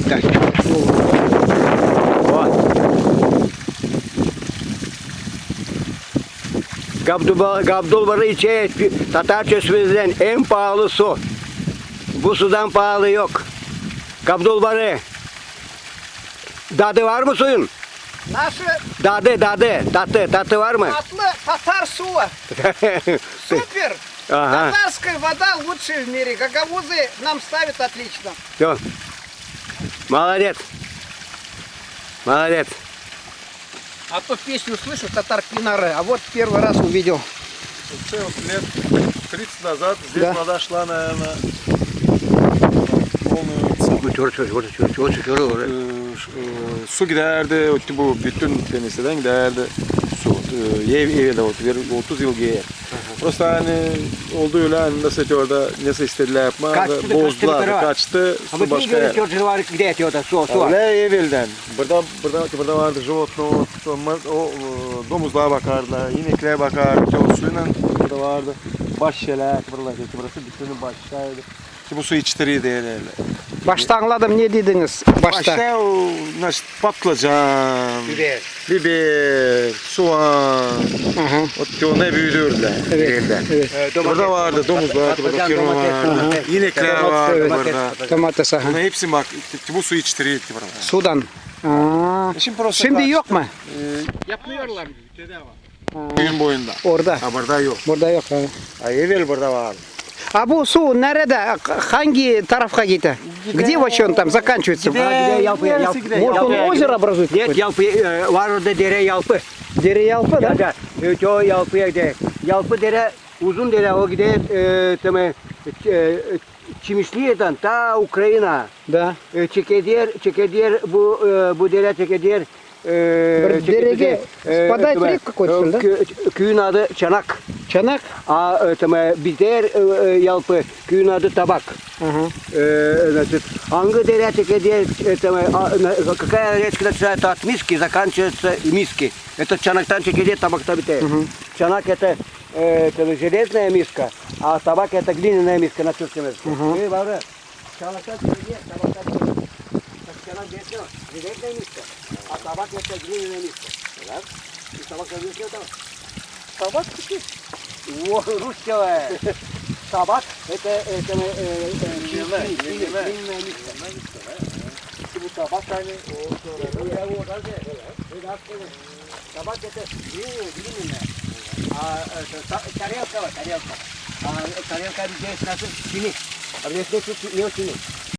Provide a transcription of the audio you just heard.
Да. Gabdulbarı içe Tatar çeşmesinden en pahalı su. Bu sudan pahalı yok. Gabdulbarı. Dadı var mı suyun? Наши Tatı var mı? котлы Татар суа. Супер! Ага. Татарская вода лучшая в мире. Гагаузы нам ставят отлично. Все. Молодец. Молодец. А то песню слышу Татар Пинаре, а вот первый раз увидел. Вообще вот лет 30 назад здесь Да. вода шла, наверное, полную su giderdi, bu bütün denizden giderdi su. Evde 30 yıl giyer. Просто hani olduğu öyle hani nasıl orada nasıl istediler yapma, Kaçtı, bozdular, kaçtı, kaçtı, А su вы başka yer. видели, где это su? Öyle evvelden. Burada vardı животное, o domuzlara bakardılar, ineklere bakardı, o suyla burada vardı. Başşeler, burası bütün başşaydı. Ki bu su içtiriyor diye. Başta anladım, ne dediniz? Başta o patlıcan, biber, soğan, o ne büyüdürdüler. Evet. Burada vardı domuzlar, burada firma vardı, inekler vardı burada. Domates. Aha. Bunların hepsi bak, bu su içtiriyor ki burada. Sudan. Aa. Şimdi yok mu? Yapmıyorlar. Gün boyunda. Orada. Ha burada yok. Burada yok. Ha evvel burada var. А bu su nerede? Hangi tarafa gitti? Где вообще он там заканчивается? Может он озеро образует? Нет, Yalpı var orada dere Yalpı. Dere Yalpı da. Да. O Yalpı'ya gider. Yalpı dere uzun dere o gider Çimişli'den ta Ukrayna. Да. Çekediyer bu dere çekediyer. Bir derege впадает в реку какой-то, да? Köyün adı Çanak. Çanak? Bizler Yalpı köyün adı Tabak. Значит, hangi dere çekediyer какая речка начинается от Миски, заканчивается Миски. Это Чанактан чекедер, табак-то битает. Чанак это железная миска, а табак это глиняная миска на турском языке. Чанактан чекедер, табак-то битает. Чанак железная миска, а табак это глиняная миска. И табак-то битает. Табак чекедер. О, русская. Табак это глиняная миска. Bu tabak hani tabak это глиняная. А тарелка, тарелка. А тарелка здесь наша чини. А здесь не чини.